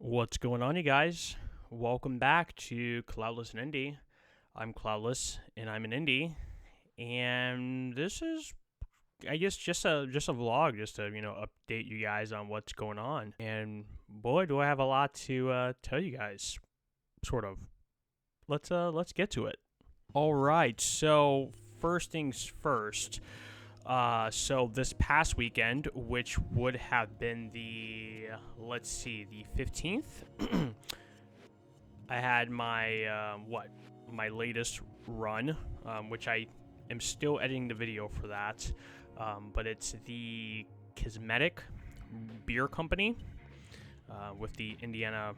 What's going on, you guys? Welcome back to Klaudless and Indy. I'm Klaudless, and I'm in Indy, and this is, I guess, just a vlog, just to update you guys on what's going on. And boy, do I have a lot to tell you guys. Sort of. Let's get to it. All right. So first things first. So this past weekend, which would have been the 15th, I had my my latest run, which I am still editing the video for that, but it's the Kismetic beer company with the Indiana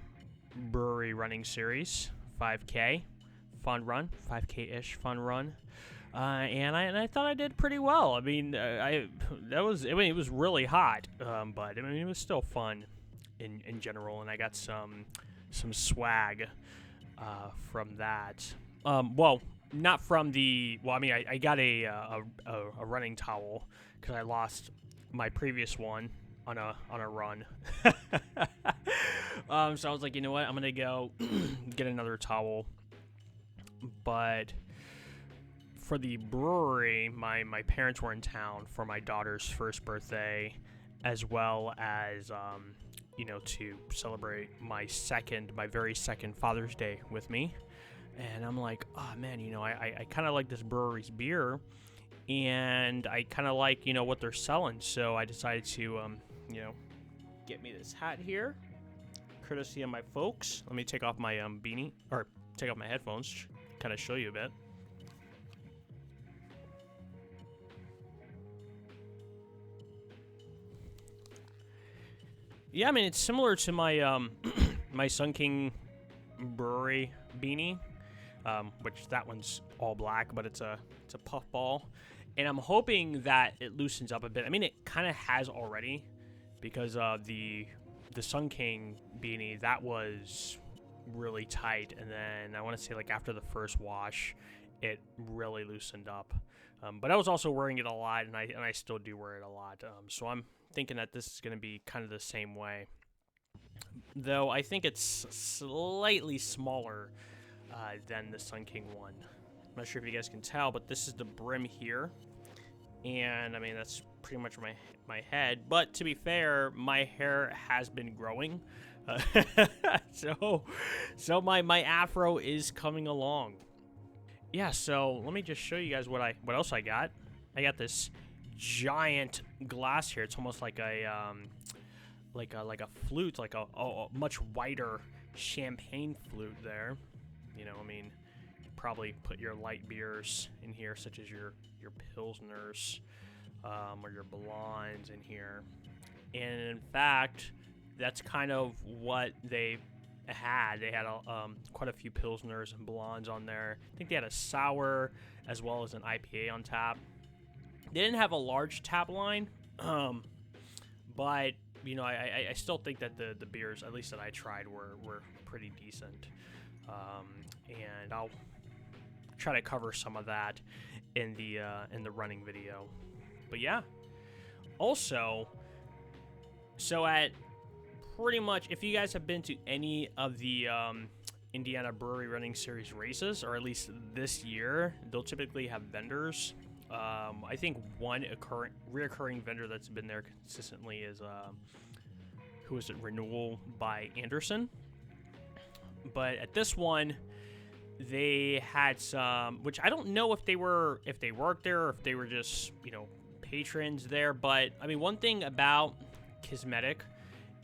brewery running series, 5K fun run, 5K-ish fun run. And I thought I did pretty well. I mean, it was really hot, but I mean, it was still fun in general, and I got some swag from that. Well, not from the. Well, I mean, I got a running towel because I lost my previous one on a run. So I was like, you know what, I'm gonna go get another towel, but for the brewery, my parents were in town for my daughter's first birthday, as well as to celebrate my very second Father's Day with me. And I'm like, oh man, I kind of like this brewery's beer, and I kind of like what they're selling. So I decided to get me this hat here, courtesy of my folks. Let me take off my beanie, or take off my headphones, kind of show you a bit. Yeah, I mean, it's similar to my my Sun King Brewery beanie, which that one's all black, but it's a puffball, and I'm hoping that it loosens up a bit. I mean, it kind of has already, because the Sun King beanie, that was really tight, and then I want to say like after the first wash, it really loosened up. But I was also wearing it a lot, and I still do wear it a lot. So I'm thinking that this is going to be kind of the same way, though I think it's slightly smaller than the Sun King one. I'm not sure if you guys can tell, but this is the brim here, and I mean, that's pretty much my head. But to be fair, my hair has been growing, so my afro is coming along. Yeah, so let me just show you guys what else I got. I got this giant glass here. It's almost like a flute, like a much wider champagne flute there. I mean, you probably put your light beers in here, such as your pilsners or your blondes in here. And in fact, that's kind of what they had. They had quite a few pilsners and blondes on there. I think they had a sour as well as an IPA on tap. They didn't have a large tap line, but I still think that the beers, at least that I tried, were pretty decent. And I'll try to cover some of that in the running video. But yeah, also, so at pretty much, if you guys have been to any of the Indiana Brewery Running Series races, or at least this year, they'll typically have vendors. I think one reoccurring vendor that's been there consistently is Renewal by Anderson. But at this one, they had some, which I don't know if they worked there or if they were just patrons there. But I mean, one thing about Kismetic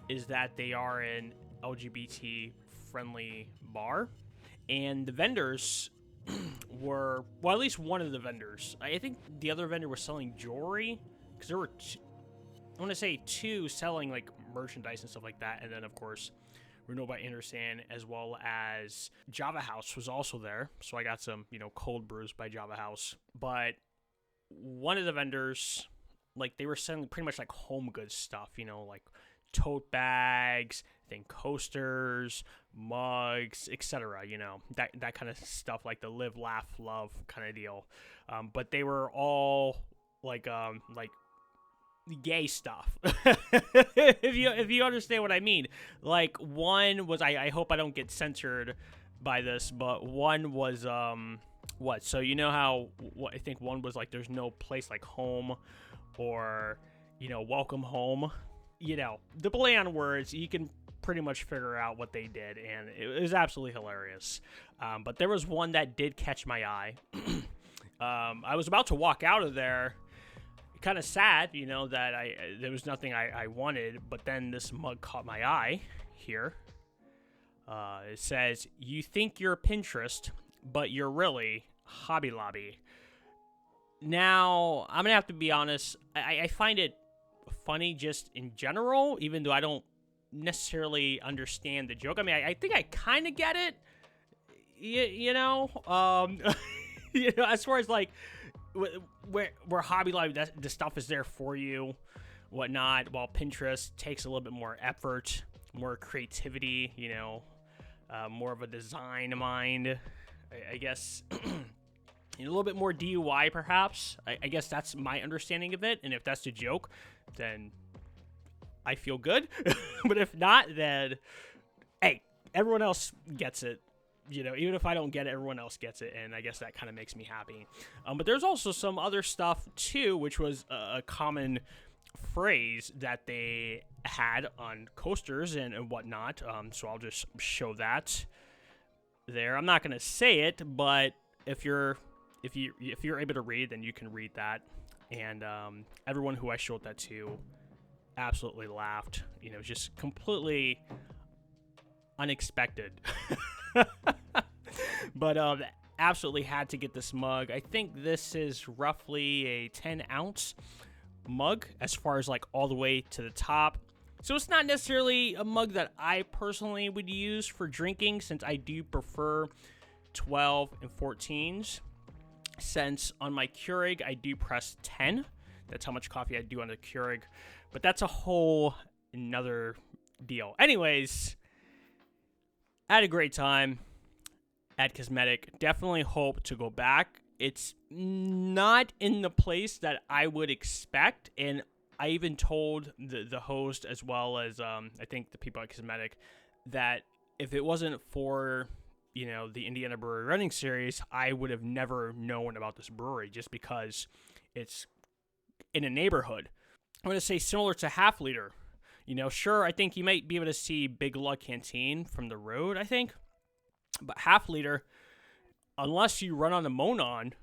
is that they are an LGBT friendly bar, and the vendors were, well, at least one of the vendors. I think the other vendor was selling jewelry, because there were I want to say two selling like merchandise and stuff like that, and then of course Renewal by Anderson, as well as Java House was also there. So I got some cold brews by Java House. But one of the vendors, like, they were selling pretty much like home goods stuff, like tote bags, coasters, mugs, etc. That kind of stuff, like the live, laugh, love kind of deal. But they were all like gay stuff. if you understand what I mean. Like, one was, I hope I don't get censored by this, but one was what? So you know how I think one was like, there's no place like home, or welcome home. The play on words, you can pretty much figure out what they did, and it was absolutely hilarious. But there was one that did catch my eye. I was about to walk out of there, kind of sad, that there was nothing I wanted, but then this mug caught my eye here. It says, "You think you're Pinterest, but you're really Hobby Lobby." Now, I'm going to have to be honest, I find it funny just in general, even though I don't necessarily understand the joke. I mean, I think I kind of get it, as far as like, where Hobby Lobby, the stuff is there for you, whatnot, while Pinterest takes a little bit more effort, more creativity, more of a design mind, I guess. A little bit more DIY, perhaps. I guess that's my understanding of it, and if that's the joke, then I feel good. But if not, then, hey, everyone else gets it. Even if I don't get it, everyone else gets it, and I guess that kind of makes me happy. But there's also some other stuff, too, which was a common phrase that they had on coasters and whatnot. So I'll just show that there. I'm not going to say it, but if you're able to read, then you can read that. And everyone who I showed that to absolutely laughed. Just completely unexpected. But absolutely had to get this mug. I think this is roughly a 10-ounce mug as far as like all the way to the top. So it's not necessarily a mug that I personally would use for drinking, since I do prefer 12 and 14s. Since on my Keurig, I do press 10. That's how much coffee I do on the Keurig. But that's a whole another deal. Anyways, I had a great time at Kismetic. Definitely hope to go back. It's not in the place that I would expect. And I even told the host, as well as I think the people at Kismetic, that if it wasn't for the Indiana Brewery Running Series, I would have never known about this brewery, just because it's in a neighborhood. I'm going to say similar to Half Liter. Sure, I think you might be able to see Big Lug Canteen from the road, I think. But Half Liter, unless you run on the Monon,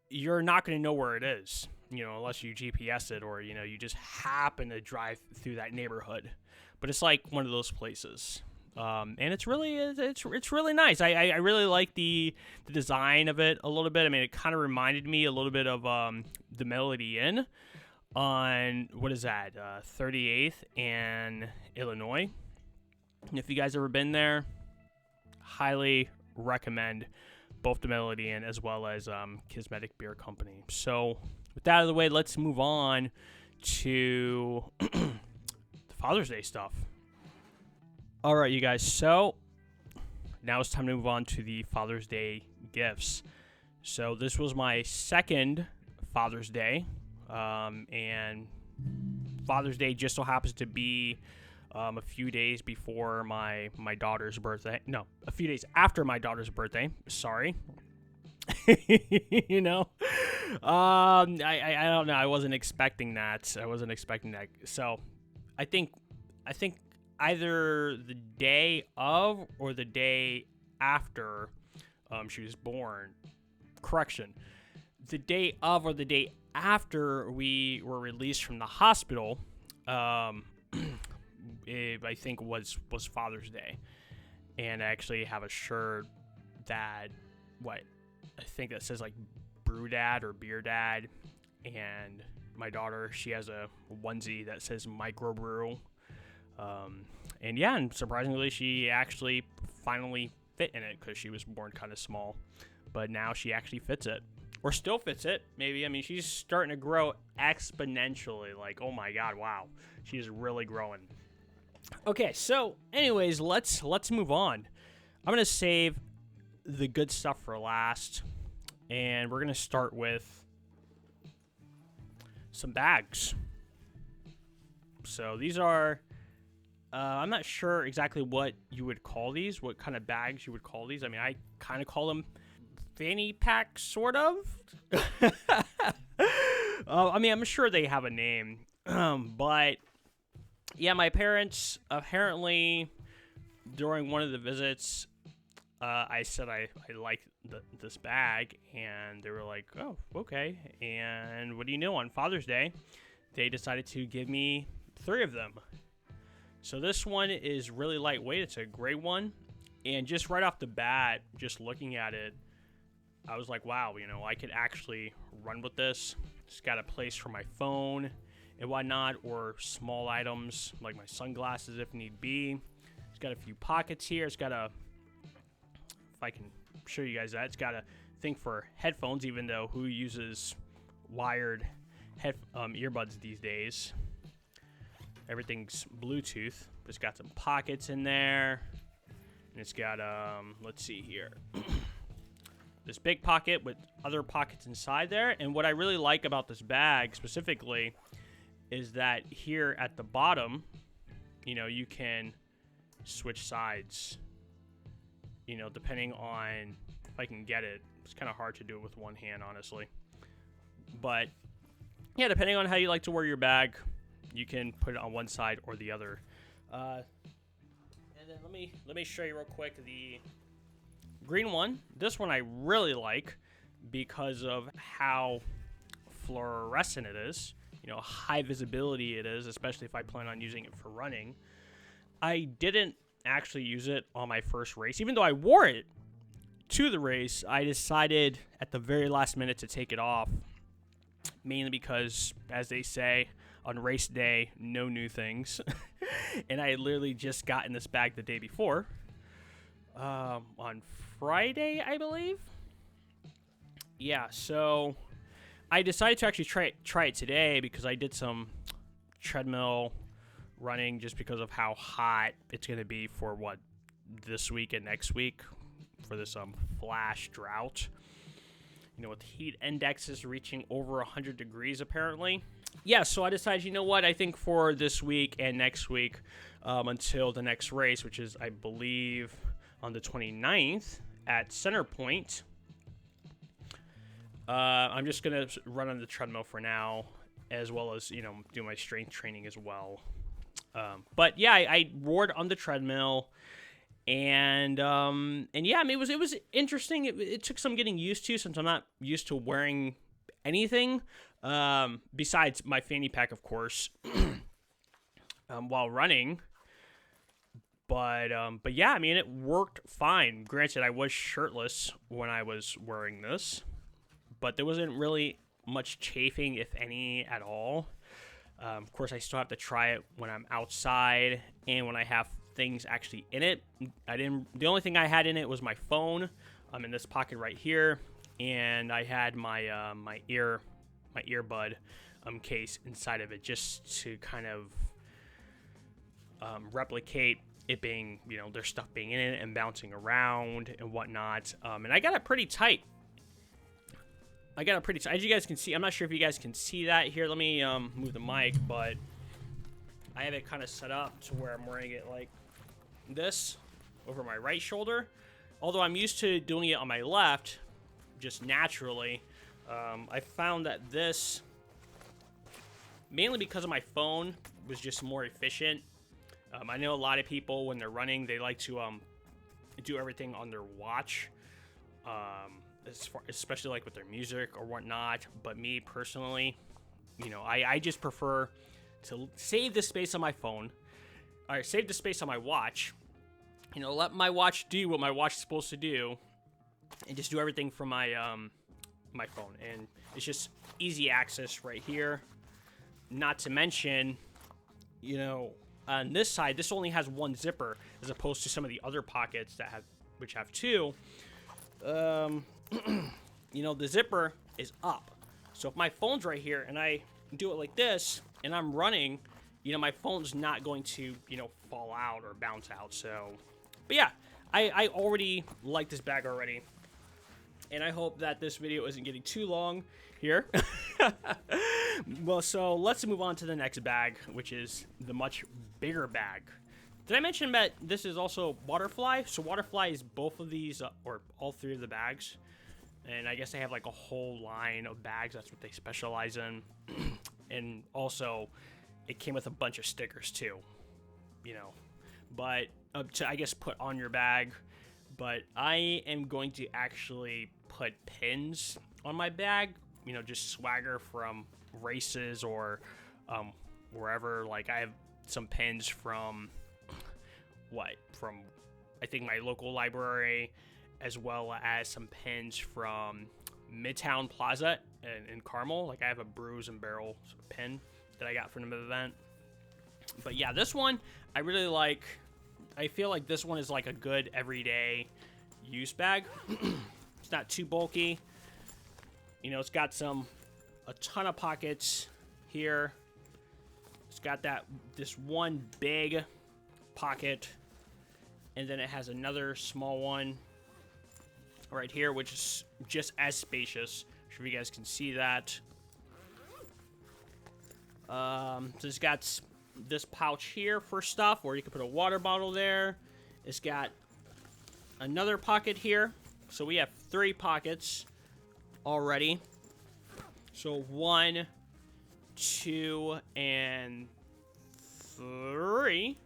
you're not going to know where it is, unless you GPS it, or, you just happen to drive through that neighborhood. But it's like one of those places. And it's really nice. I really like the design of it a little bit. I mean, it kind of reminded me a little bit of the Melody Inn on, what is that, 38th and Illinois. And if you guys ever been there, highly recommend both the Melody Inn as well as Kismetic Beer Company. So with that out of the way, let's move on to the Father's Day stuff. All right, you guys, so now it's time to move on to the Father's Day gifts. So this was my second Father's Day, and Father's Day just so happens to be a few days before my daughter's birthday. No, a few days after my daughter's birthday, sorry. I don't know, I wasn't expecting that. So I think either the day of or the day after she was born. Correction. The day of or the day after we were released from the hospital, I think was Father's Day. And I actually have a shirt that, I think that says like Beerdad or Beerdad. And my daughter, she has a onesie that says Microbrew. And surprisingly, she actually finally fit in it, because she was born kind of small. But now she actually fits it. Or still fits it, maybe. I mean, she's starting to grow exponentially. Like, oh my god, wow. She's really growing. Okay, so anyways, let's move on. I'm going to save the good stuff for last. And we're going to start with some bags. So these are, I'm not sure exactly what you would call these, what kind of bags you would call these. I mean, I kind of call them fanny pack, sort of. I mean, I'm sure they have a name, but yeah, my parents apparently during one of the visits, I said I like this bag, and they were like, oh, okay. And what do you know, on Father's Day, they decided to give me 3 of them. So this one is really lightweight. It's a gray one, and just right off the bat, just looking at it, I was like, wow, you know, I could actually run with this. It's got a place for my phone and whatnot, or small items like my sunglasses if need be. It's got a few pockets here. It's got a, if I can show you guys that, it's got a thing for headphones, even though who uses wired earbuds these days? Everything's Bluetooth. It's got some pockets in there, and it's got let's see here. This big pocket with other pockets inside there. And what I really like about this bag specifically is that here at the bottom, you know, you can switch sides, you know, depending on if I can get it. It's kind of hard to do it with one hand, honestly. But yeah, depending on how you like to wear your bag, you can put it on one side or the other. And then let me show you real quick the green one. This one I really like because of how fluorescent it is. You know, high visibility it is, especially if I plan on using it for running. I didn't actually use it on my first race. Even though I wore it to the race, I decided at the very last minute to take it off. Mainly because, as they say, on race day, no new things. And I had literally just gotten this bag the day before. On Friday, I believe. Yeah, so I decided to actually try it today because I did some treadmill running just because of how hot it's going to be for this week and next week for this flash drought. You know, with heat indexes reaching over 100 degrees apparently. Yeah, so I decided, you know what, I think for this week and next week until the next race, which is, I believe, on the 29th at Center Point, I'm just going to run on the treadmill for now, as well as, you know, do my strength training as well. But yeah, I roared on the treadmill, and yeah, I mean, it was interesting. It took some getting used to, since I'm not used to wearing anything besides my fanny pack, of course, while running. But yeah, I mean, it worked fine. Granted, I was shirtless when I was wearing this, but there wasn't really much chafing, if any, at all. Of course, I still have to try it when I'm outside and when I have things actually in it. The only thing I had in it was my phone. I'm in this pocket right here, and I had my my earbud case inside of it, just to kind of replicate it being, you know, there's stuff being in it and bouncing around and whatnot. And I got it pretty tight. As you guys can see, I'm not sure if you guys can see that here. Let me move the mic, but I have it kind of set up to where I'm wearing it like this over my right shoulder. Although I'm used to doing it on my left, just naturally. I found that this, mainly because of my phone, was just more efficient. I know a lot of people, when they're running, they like to do everything on their watch. Especially like with their music or whatnot. But me personally, you know, I just prefer to save the space on my phone, or save the space on my watch. You know, let my watch do what my watch is supposed to do, and just do everything from my my phone. And it's just easy access right here. Not to mention, you know, on this side, this only has one zipper, as opposed to some of the other pockets which have two. You know, the zipper is up. So if my phone's right here and I do it like this and I'm running, you know, my phone's not going to, you know, fall out or bounce out. So, but yeah, I already like this bag already. And I hope that this video isn't getting too long here. Well, so let's move on to the next bag, which is the much bigger bag. Did I mention that this is also Waterfly? So Waterfly is both of these, or all three of the bags. And I guess they have like a whole line of bags. That's what they specialize in. And also, it came with a bunch of stickers too, you know. But to, I guess, put on your bag. But I am going to actually put pins on my bag. You know, just swagger from races or wherever. Like, I have some pins from, I think my local library, as well as some pins from Midtown Plaza in Carmel. Like, I have a Brews and Barrel pin that I got from the event. But yeah, this one I really like. I feel like this one is like a good everyday use bag. It's not too bulky. You know, it's got a ton of pockets here. It's got this one big pocket, and then it has another small one right here, which is just as spacious. I'm sure you guys can see that. So it's got this pouch here for stuff, or you can put a water bottle there. It's got another pocket here. So we have 3 pockets already. So 1, 2, and 3.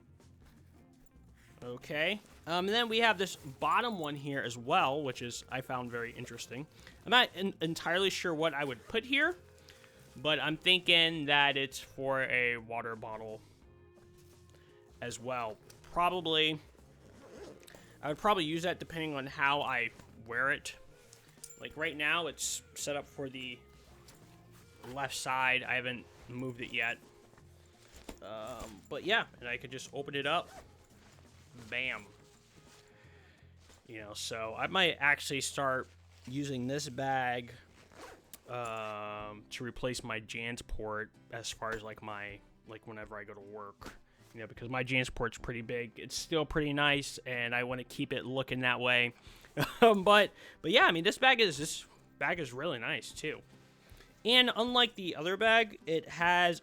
Okay. And then we have this bottom one here as well, which is I found very interesting. I'm not entirely sure what I would put here, but I'm thinking that it's for a water bottle as well. Probably, I would probably use that depending on how I wear it. Like right now, it's set up for the left side. I haven't moved it yet. But yeah, and I could just open it up. Bam. You know, so I might actually start using this bag to replace my JanSport as far as like whenever I go to work. You know, because my JanSport's pretty big. It's still pretty nice, and I want to keep it looking that way. But yeah, I mean, this bag is really nice too. And unlike the other bag,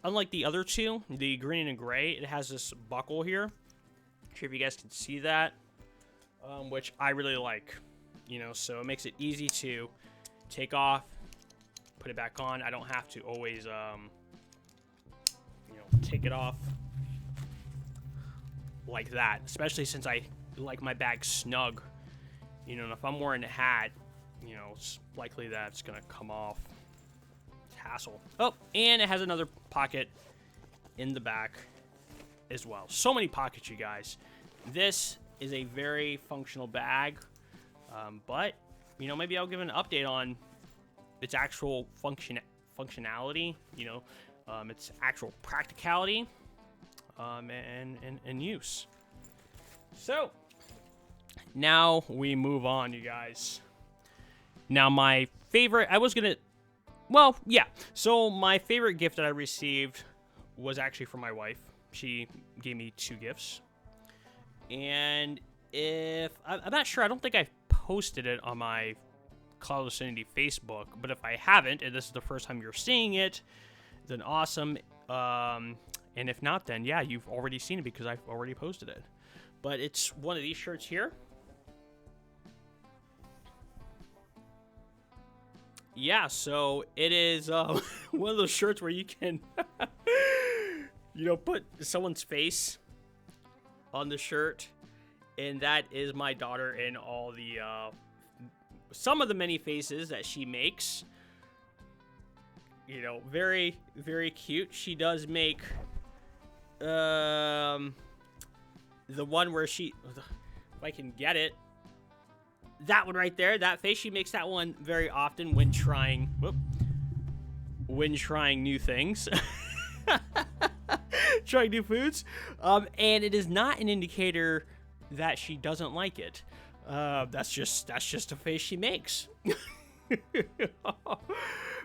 unlike the other two, the green and gray, it has this buckle here. Not sure if you guys can see that, which I really like. You know, so it makes it easy to take off, put it back on. I don't have to always, take it off like that, especially since I like my bag snug. You know, and if I'm wearing a hat, you know, it's likely that it's gonna come off. It's hassle. Oh, and it has another pocket in the back as well. So many pockets, you guys. This is a very functional bag, but you know, maybe I'll give an update on its actual functionality. You know, its actual practicality. And use. So now we move on, you guys. Now my favorite, so my favorite gift that I received was actually from my wife. She gave me 2 gifts, and I'm not sure, I don't think I posted it on my Klaudlessmedia Facebook, but if I haven't, and this is the first time you're seeing it, then awesome. And if not, then yeah, you've already seen it because I've already posted it. But it's one of these shirts here. Yeah, so it is one of those shirts where you can, put someone's face on the shirt. And that is my daughter in all the, some of the many faces that she makes. You know, very, very cute. She does make the one where she, if I can get it, that one right there, that face, she makes that one very often when trying new things, trying new foods, and it is not an indicator that she doesn't like it. That's just a face she makes.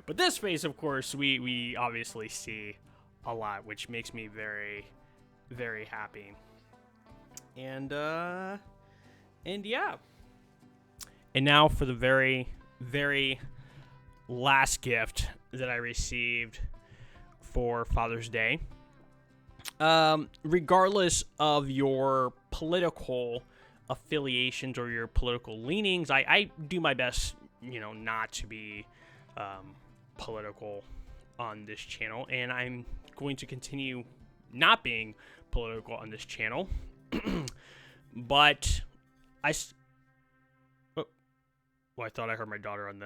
But this face, of course, we obviously see a lot, which makes me very, very happy. And yeah. And now for the very, very last gift that I received for Father's Day. Regardless of your political affiliations or your political leanings, I do my best, not to be political on this channel, and I'm going to continue not being political on this channel. But I thought I heard my daughter on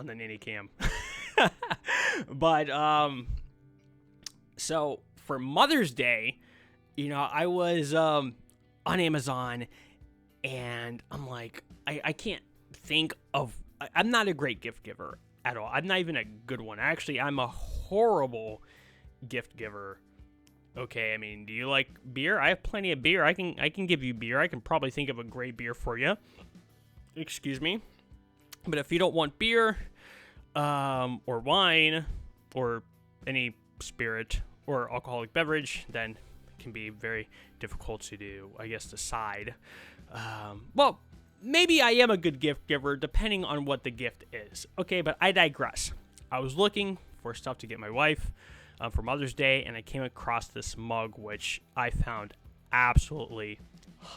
the nanny cam. But so for Mother's Day, I was on Amazon, and I'm like, I can't think of. I'm not a great gift giver at all. I'm not even a good one. Actually, I'm a horrible gift giver. Okay, I mean, do you like beer? I have plenty of beer. I can give you beer. I can probably think of a great beer for you. Excuse me. But if you don't want beer, or wine, or any spirit or alcoholic beverage, then it can be very difficult to do, I guess, decide. Well, maybe I am a good gift giver, depending on what the gift is. Okay, but I digress. I was looking for stuff to get my wife for Mother's Day, and I came across this mug, which I found absolutely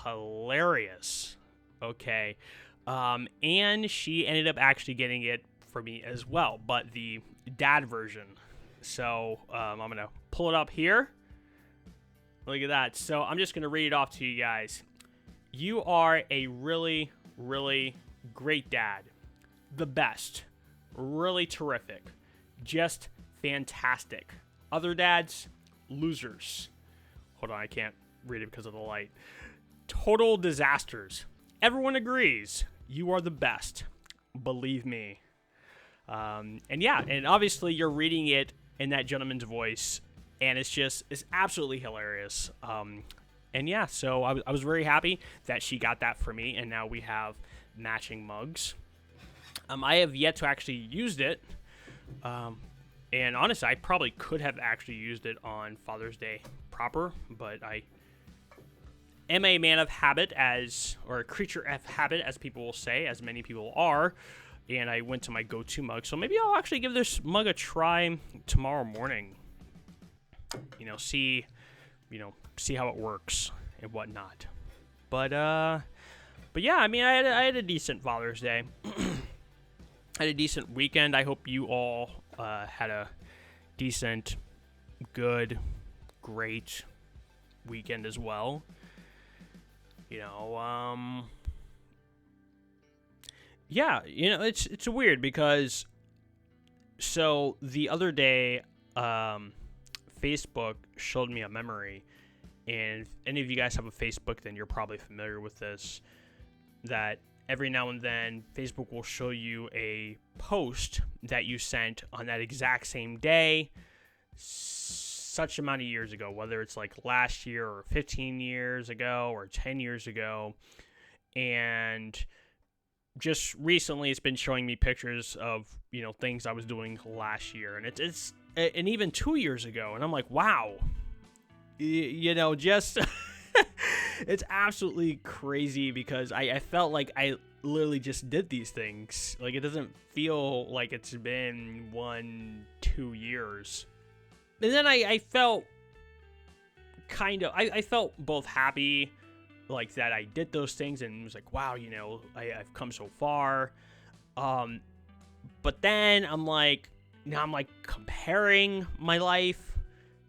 hilarious. Okay, and she ended up actually getting it for me as well, but the dad version. So I'm gonna pull it up here. Look at that. So I'm just gonna read it off to you guys. You are a really, really great dad. The best. Really terrific. Just fantastic. Other dads, losers. Hold on, I can't read it because of the light. Total disasters. Everyone agrees. You are the best. Believe me. And yeah, and obviously you're reading it in that gentleman's voice, and it's absolutely hilarious. And yeah, so I was very happy that she got that for me, and now we have matching mugs. I have yet to actually used it. And honestly, I probably could have actually used it on Father's Day proper, but I am a man of habit, or a creature of habit, as people will say, as many people are, and I went to my go-to mug. So maybe I'll actually give this mug a try tomorrow morning. See how it works and whatnot. But yeah, I mean, I had a decent Father's Day. I had a decent weekend. I hope you all had a decent, good, great weekend as well. Yeah, it's weird because, so the other day, Facebook showed me a memory, and if any of you guys have a Facebook, then you're probably familiar with this, that every now and then, Facebook will show you a post that you sent on that exact same day, such amount of years ago, whether it's like last year or 15 years ago or 10 years ago. And just recently, it's been showing me pictures of, things I was doing last year. And it's and even 2 years ago. And I'm like, wow, just... It's absolutely crazy because I felt like I literally just did these things. Like, it doesn't feel like it's been 1-2 years. And then I felt I felt both happy, like, that I did those things, and it was like, wow, I've come so far. But then I'm like, now I'm like comparing my life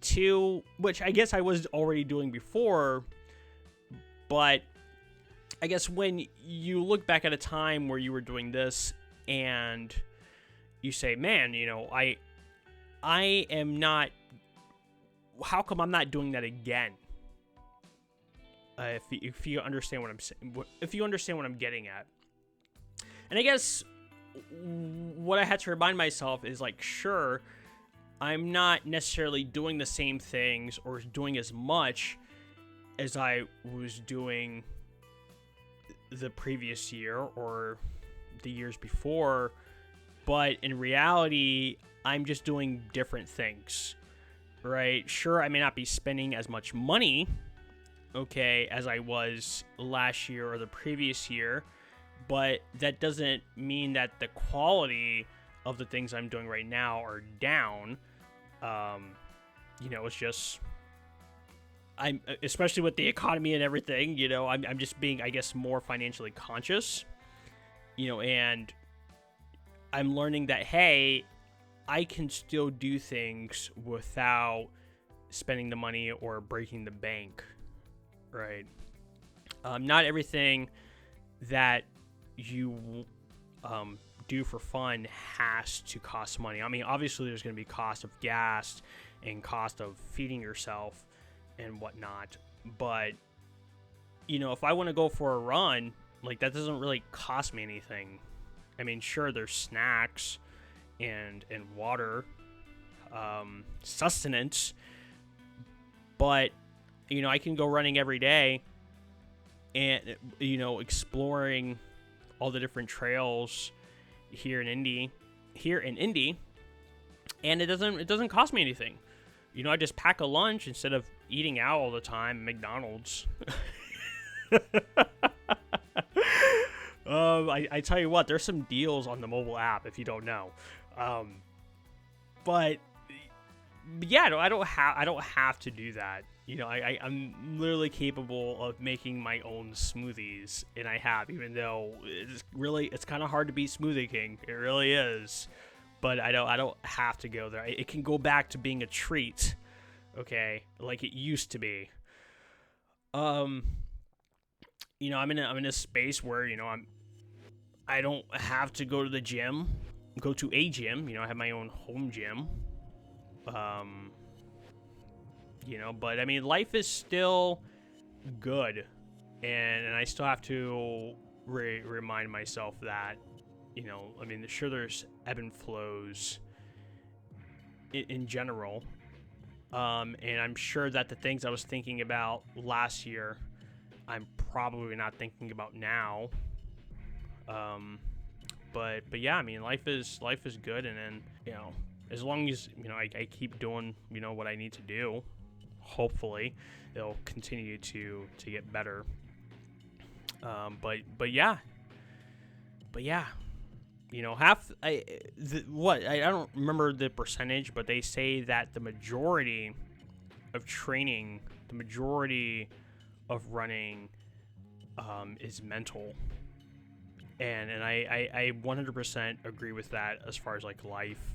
to, which I guess I was already doing before. But I guess when you look back at a time where you were doing this and you say, man, I am not, how come I'm not doing that again? If you understand what I'm saying, if you understand what I'm getting at. And I guess what I had to remind myself is, like, sure, I'm not necessarily doing the same things or doing as much as I was doing the previous year or the years before, but in reality, I'm just doing different things, right? Sure, I may not be spending as much money, okay, as I was last year or the previous year, but that doesn't mean that the quality of the things I'm doing right now are down. it's just, I'm, especially with the economy and everything, I'm just being, I guess, more financially conscious, and I'm learning that, hey, I can still do things without spending the money or breaking the bank, right? Not everything that you do for fun has to cost money. I mean, obviously there's going to be cost of gas and cost of feeding yourself and whatnot, but if I want to go for a run, like, that doesn't really cost me anything. I mean, sure, there's snacks and water, sustenance, but I can go running every day and exploring all the different trails here in Indy, and it doesn't cost me anything. I just pack a lunch instead of eating out all the time at McDonald's. I tell you what, there's some deals on the mobile app if you don't know. But yeah, I don't have to do that. I'm literally capable of making my own smoothies, and I have, even though it's kind of hard to beat Smoothie King. It really is. But I don't have to go there. It can go back to being a treat, okay, like it used to be. I'm in a space where I don't have to go to a gym. I have my own home gym. But I mean, life is still good, and I still have to remind myself that, I mean, sure, there's ebb and flows in general, and I'm sure that the things I was thinking about last year, I'm probably not thinking about now. But yeah, I mean, life is good, and then, as long as, I keep doing, what I need to do, hopefully it'll continue to get better. But yeah, I don't remember the percentage, but they say that the majority of training, the majority of running, is mental. And I 100% agree with that as far as, like, life.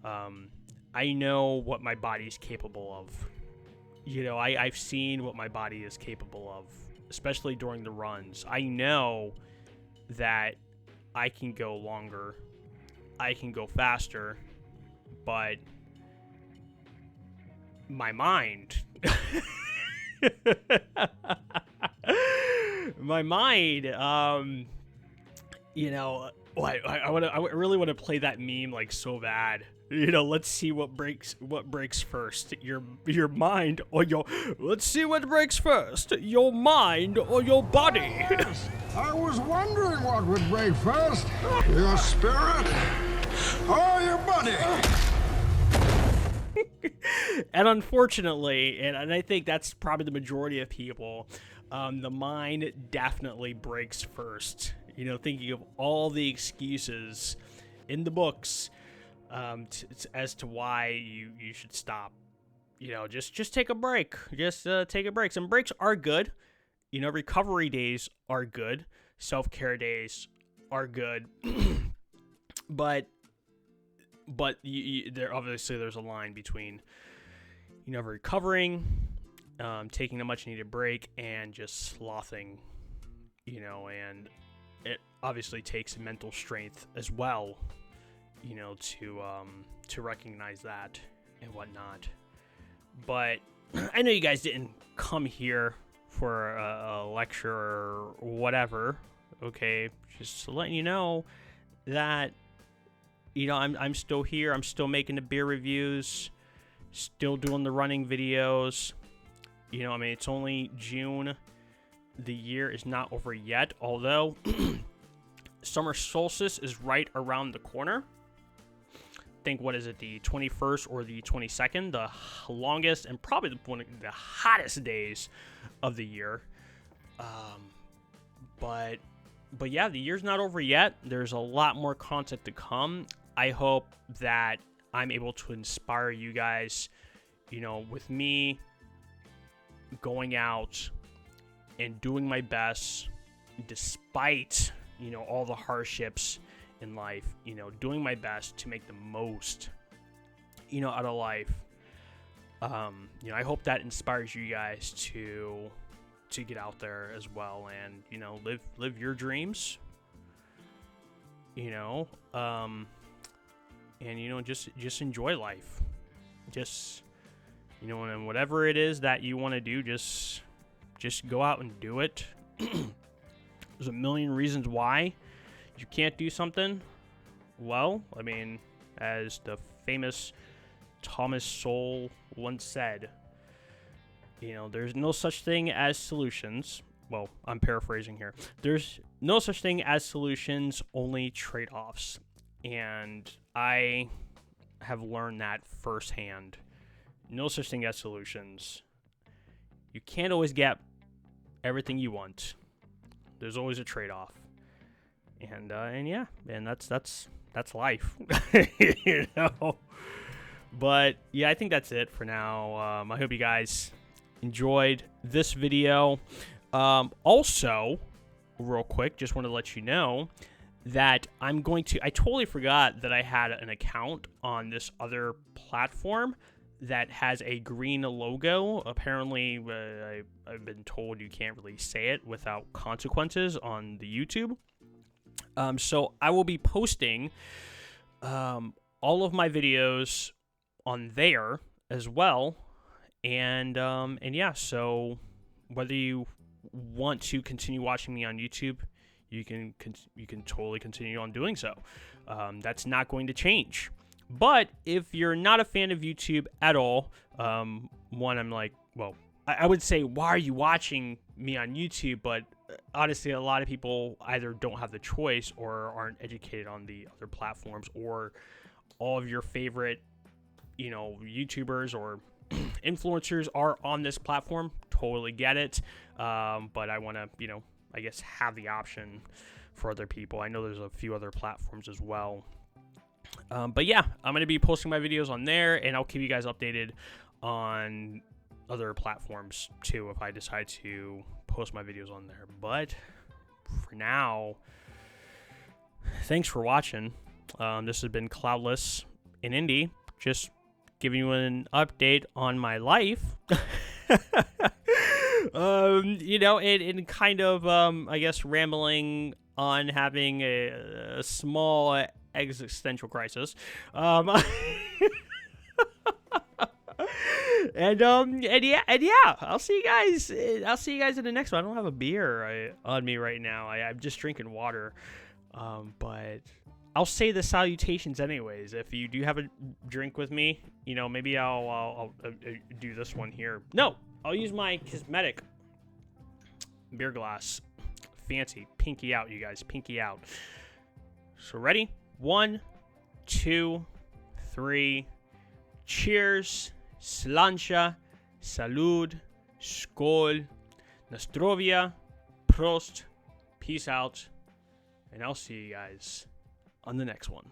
I know what my body's capable of. I've seen what my body is capable of, especially during the runs. I know that I can go longer, I can go faster, but my mind, I really want to play that meme, like, so bad. Let's see what breaks first. Your mind or your... Let's see what breaks first. Your mind or your body. Yes, I was wondering what would break first. Your spirit or your body. And unfortunately, and I think that's probably the majority of people, the mind definitely breaks first. Thinking of all the excuses in the books as to why you should stop. Just take a break. Just take a break. Some breaks are good. Recovery days are good. Self-care days are good. but there obviously there's a line between recovering, taking a much needed break, and just slothing. And it obviously takes mental strength as well, to recognize that and whatnot. But I know you guys didn't come here for a lecture or whatever, okay? Just letting you know that, I'm still here. I'm still making the beer reviews, still doing the running videos. I mean, it's only June. The year is not over yet, although summer solstice is right around the corner. I think, what is it, the 21st or the 22nd, the longest and probably one of the hottest days of the year. But yeah, the year's not over yet. There's a lot more content to come. I hope that I'm able to inspire you guys, you know, with me going out and doing my best despite, you know, all the hardships in life, you know, doing my best to make the most, you know, out of life. You know, I hope that inspires you guys to get out there as well and, you know, live your dreams, you know, and, you know, just enjoy life. Just, you know, and whatever it is that you want to do, just go out and do it. There's a million reasons why you can't do something. Well, I mean, as the famous Thomas Sowell once said, you know, there's no such thing as solutions. Well, I'm paraphrasing here. There's no such thing as solutions, only trade-offs. And I have learned that firsthand. No such thing as solutions. You can't always get everything you want. There's always a trade-off. And yeah, and that's life. You know. But yeah, I think that's it for now. I hope you guys enjoyed this video. Also, real quick, just want to let you know that I totally forgot that I had an account on this other platform that has a green logo. Apparently, I've been told you can't really say it without consequences on the YouTube. So I will be posting all of my videos on there as well. And yeah, so whether you want to continue watching me on YouTube, you can totally continue on doing so. That's not going to change. But if you're not a fan of YouTube at all, one, I'm like, well, I would say, why are you watching me on YouTube? But honestly, a lot of people either don't have the choice or aren't educated on the other platforms, or all of your favorite, you know, YouTubers or influencers are on this platform. Totally get it. But I want to, you know, I guess have the option for other people. I know there's a few other platforms as well. But yeah, I'm going to be posting my videos on there, and I'll keep you guys updated on other platforms too if I decide to post my videos on there. But for now, thanks for watching. This has been Klaudless in Indy, just giving you an update on my life. You know, and kind of, I guess, rambling on having a small existential crisis. And yeah, I'll see you guys in the next one. I don't have a beer on me right now. I'm just drinking water. But I'll say the salutations anyways. If you do have a drink with me, you know, maybe I'll do this one here. No, I'll use my Kismetic beer glass. Fancy. Pinky out, you guys. Pinky out. So ready? 1, 2, 3. Cheers. Slancha. Salud. Skål. Nastrovia. Prost. Peace out. And I'll see you guys on the next one.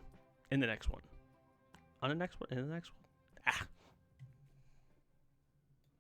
In the next one. On the next one. In the next one.